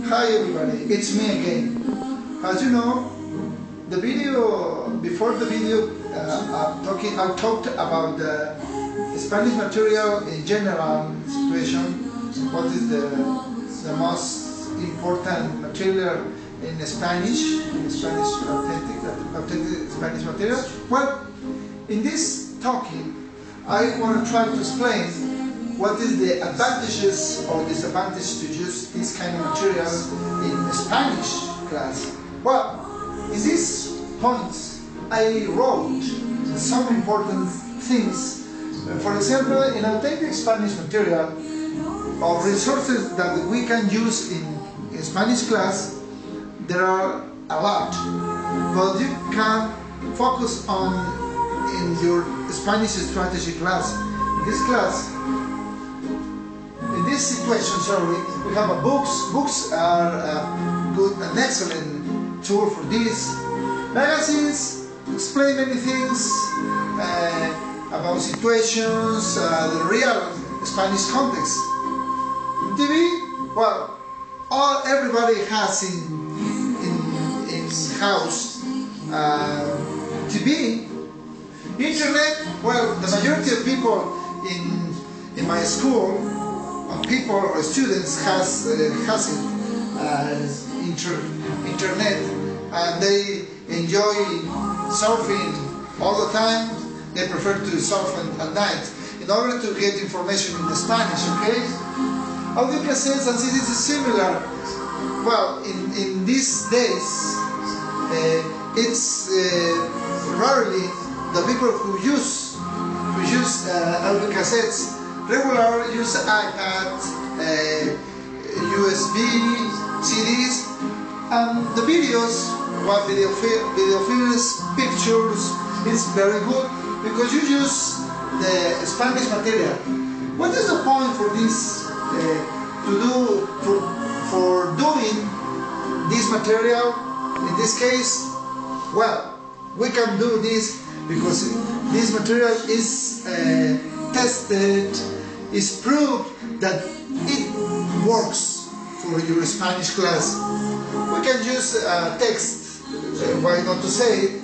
Hi everybody, it's me again. As you know, before the video, I talked about the Spanish material in general situation. What is the most important material in Spanish authentic Spanish material? Well, in this talking, I want to try to explain what is the advantages or disadvantages to use this kind of material in Spanish class. Well, in these points, I wrote some important things. For example, in authentic Spanish material, or resources that we can use in Spanish class, there are a lot, but you can focus on in your Spanish strategy class. In this class, in this situation, we have a books. Books are a good and excellent tool for this. Magazines explain many things about situations, the real Spanish context. TV, well, everybody has in house TV. Internet, well, the majority of people in my school, people or students has internet, and they enjoy surfing all the time. They prefer to surf at night in order to get information in Spanish. Okay, audio cassettes and CDs is similar. Well, in these days, it's rarely the people who use audio cassettes regular use iPad, USB, CDs, and the videos, what video films, pictures, is very good because you use the Spanish material. What is the point for this for doing this material? In this case, well, we can do this because this material is tested, is proved that it works for your Spanish class. We can use text, why not to say,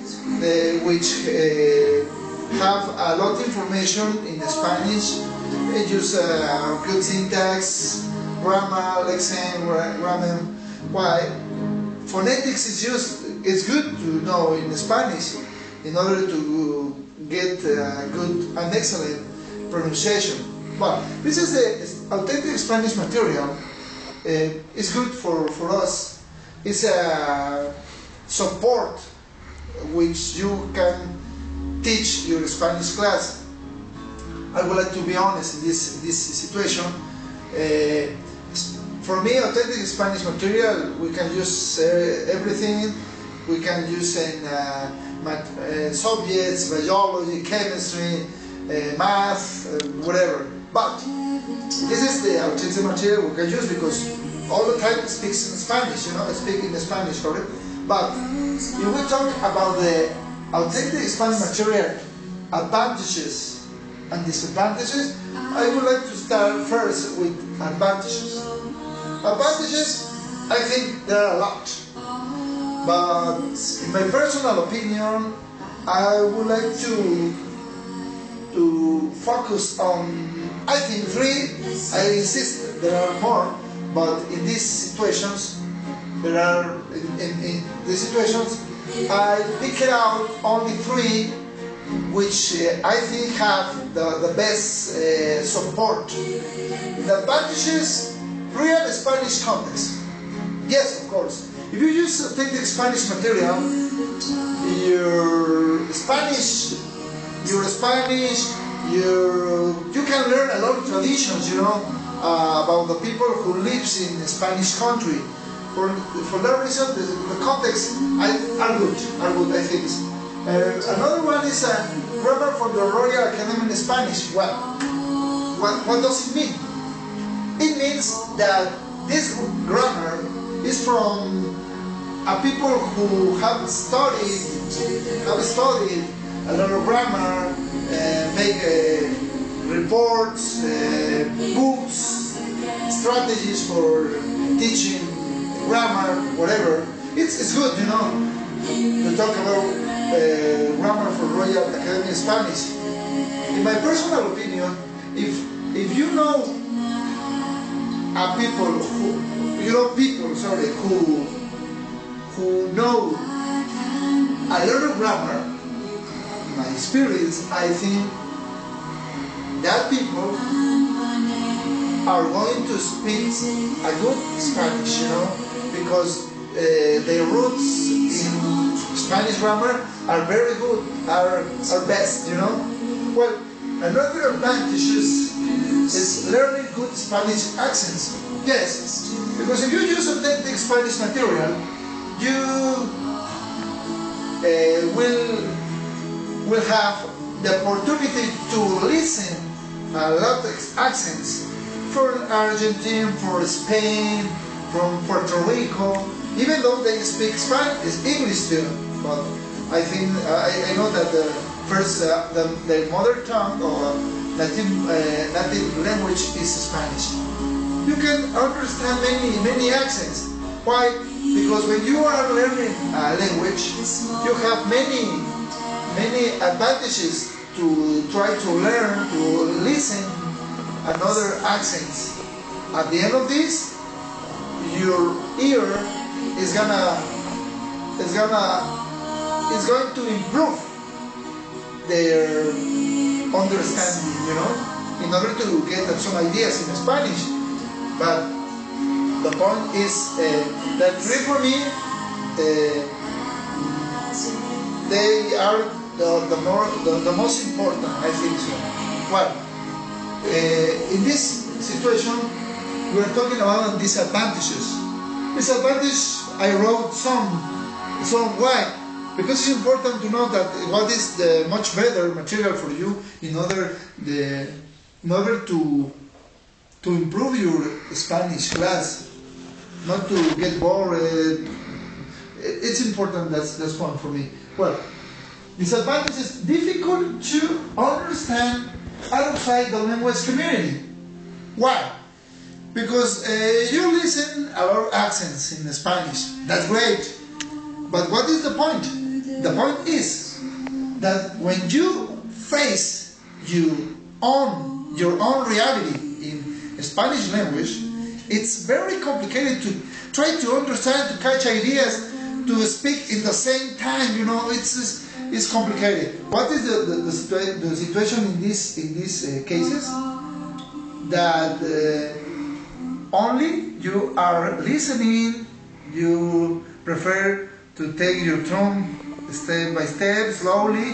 which have a lot of information in Spanish. They use good syntax, grammar, lexeme, grammar. Why? Phonetics is used. It's good to know in Spanish in order to get good and excellent pronunciation. Well, this is the authentic Spanish material. It's good for us. It's a support which you can teach your Spanish class. I would like to be honest in this situation. For me, authentic Spanish material, we can use everything. We can use in subjects, biology, chemistry, math, whatever. But this is the authentic material we can use because all the time it speaks in Spanish, I speak in Spanish, correct? But if we talk about the authentic Spanish material advantages and disadvantages, I would like to start first with advantages. Advantages, I think there are a lot. But in my personal opinion, I would like to focus on, I think, 3. I insist there are more, but in these situations, in these situations, I pick out only 3 which I think have the best support. The advantages, real Spanish context. Yes, of course. If you use authentic Spanish material, you can learn a lot of traditions, about the people who lives in a Spanish country. For that reason, the context are good, I think. Another one is a grammar from the Royal Academy of Spanish. Well, what does it mean? It means that this grammar is from people who have studied a lot of grammar, make reports, books, strategies for teaching grammar, whatever. It's good, you know, to talk about grammar for Royal Academy of Spanish. In my personal opinion, if you know people who know a lot of grammar, in my experience, I think that people are going to speak a good Spanish, you know, because their roots in Spanish grammar are very good, are best, you know. Well, another advantage is learning good Spanish accents. Yes, because if you use authentic Spanish material, you will have the opportunity to listen a lot of accents from Argentina, from Spain, from Puerto Rico, even though they speak Spanish, English too. But I think I know that the mother tongue or native language is Spanish. You can understand many accents. Why? Because when you are learning a language, you have many advantages to try to learn, to listen another accents. At the end of this, your ear is going to improve their understanding, you know, in order to get some ideas in Spanish. But the point is that for me, they are the most important, I think so. Well, in this situation, we are talking about disadvantages. Disadvantage, I wrote some. Why? Because it's important to know that what is the much better material for you in order to improve your Spanish class, not to get bored. It's important. That's one for me. Well, disadvantage is difficult to understand outside the language community. Why? Because you listen about accents in Spanish. That's great. But what is the point? The point is that when you face your own reality in Spanish language, it's very complicated to try to understand, to catch ideas, to speak in the same time. You know, it's complicated. What is the situation in these cases? That only you are listening, you prefer to take your turn step by step, slowly,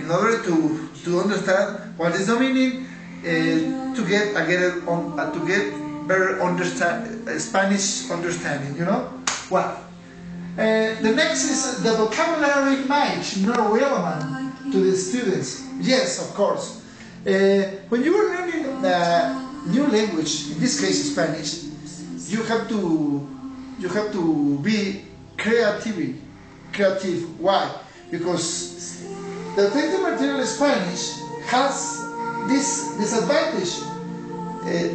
in order to understand what is the meaning, to get better Spanish understanding. You know. Well, the next is the vocabulary might not relevant to the students. Yes, of course. When you are learning a new language, in this case Spanish, you have to be creative. Why? Because the authentic material in Spanish has this disadvantage.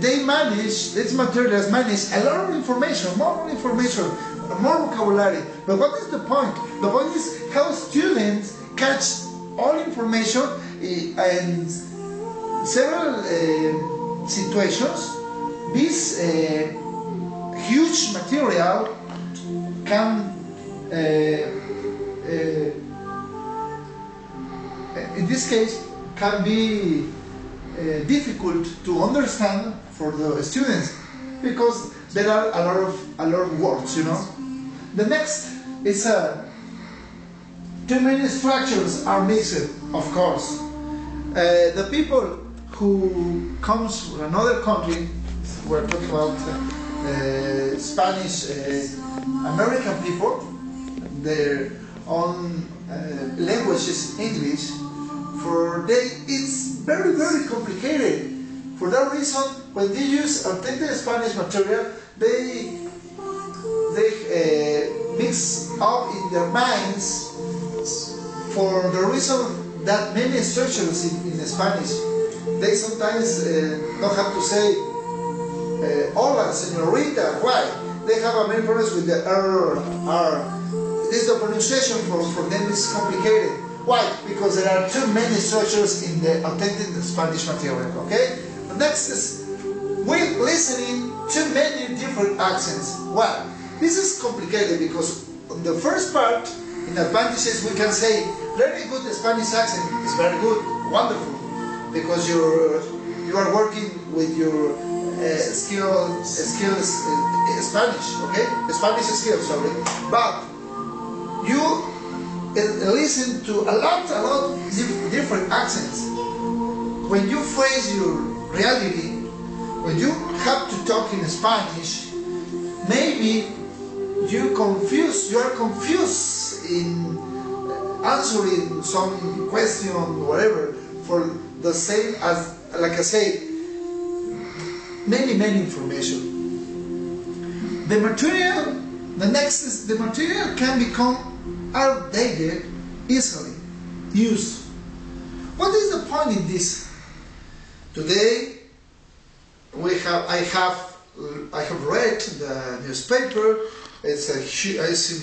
These materials manage a lot of information, more vocabulary. But what is the point? The point is how students catch all information and several situations. This huge material can in this case can be difficult to understand for the students because there are a lot of words, you know. The next is too many structures are mixed, of course. The people who comes from another country, we're talking about Spanish American people, their own language is English. For them, it's very complicated. For that reason, when they use authentic Spanish material, they mix up in their minds for the reason that many structures in Spanish, they sometimes don't have to say hola, señorita. Why? they have many problems with the R. This the pronunciation for them is complicated. Why? Because there are too many structures in the authentic Spanish material. Okay. The next is we're listening to many different accents. Well, this is complicated because on the first part, in advantages, we can say very good Spanish accent is very good, wonderful, because you are working with your skills Spanish, okay? Spanish skills, sorry. But you listen to a lot different accents. When you face your reality, when you have to talk in Spanish, maybe you are confused in answering some question, whatever, for the same as, like I say, many information. The material, the next is the material can become outdated easily used. What is the point in this? Today I have read the newspaper. It's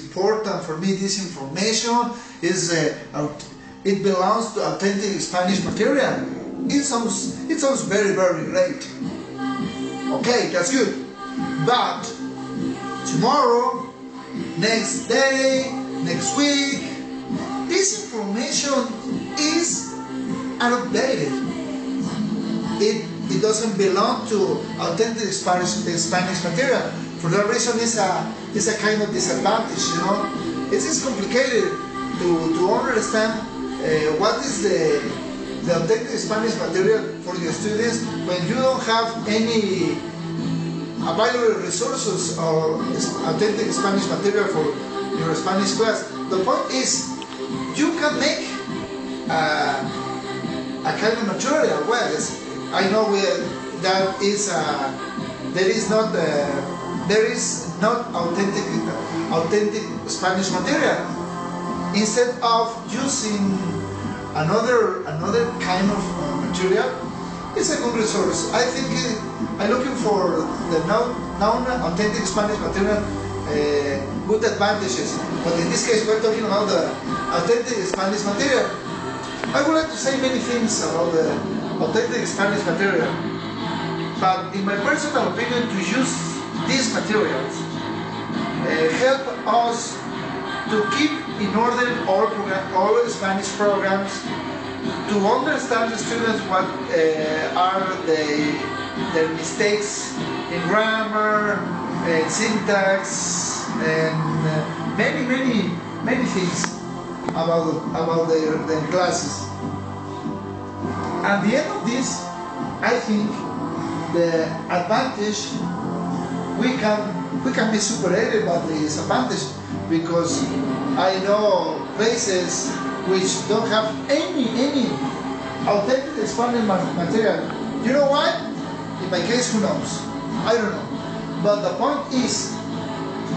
important for me. This information is it belongs to authentic Spanish material. It sounds very great. Okay, that's good. But tomorrow, next day, next week, this information is outdated. It doesn't belong to authentic Spanish material. For that reason, it's a kind of disadvantage. You know, it is complicated to understand what is the authentic Spanish material for your students when you don't have any available resources or authentic Spanish material for your Spanish class. The point is, you can make a kind of material. Well, I know that there is not authentic Spanish material. Instead of using another kind of material, it's a good resource. I think I'm looking for the non-authentic Spanish material good advantages. But in this case, we're talking about the authentic Spanish material. I would like to say many things about the authentic Spanish material, but in my personal opinion, to use these materials help us to keep in order all Spanish programs, to understand the students what are their mistakes in grammar, syntax, and many things about their classes. At the end of this, I think the advantage we can be superated by the disadvantage, because I know places which don't have any authentic Spanish material. You know why? In my case, who knows? I don't know. But the point is,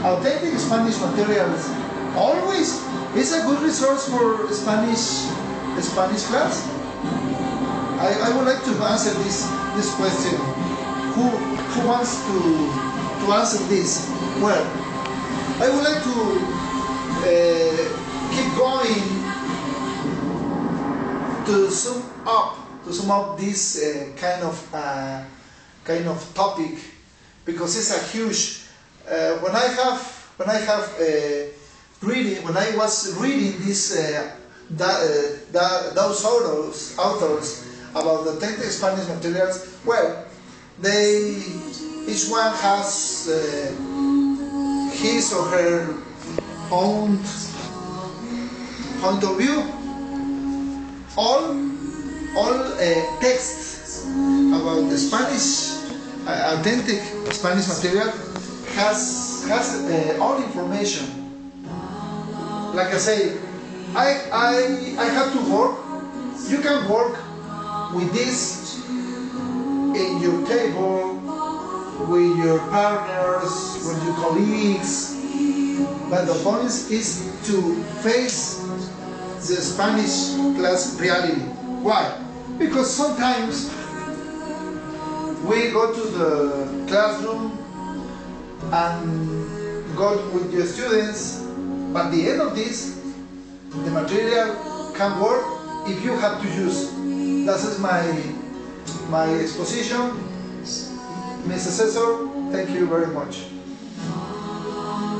authentic Spanish materials always is a good resource for Spanish class. I would like to answer this question. Who wants to answer this? Well, I would like to keep going to sum up this kind of topic, because it's a huge. When I was reading this those authors about the authentic Spanish materials, well, each one has his or her own point of view. All texts about the Spanish authentic Spanish material has all information. Like I say, I have to work. You can work with this in your table, with your partners, with your colleagues. But the point is to face the Spanish class reality. Why? Because sometimes we go to the classroom and go with your students. But at the end of this, the material can work if you have to use. That is my exposition. Mr. Cesar, thank you very much.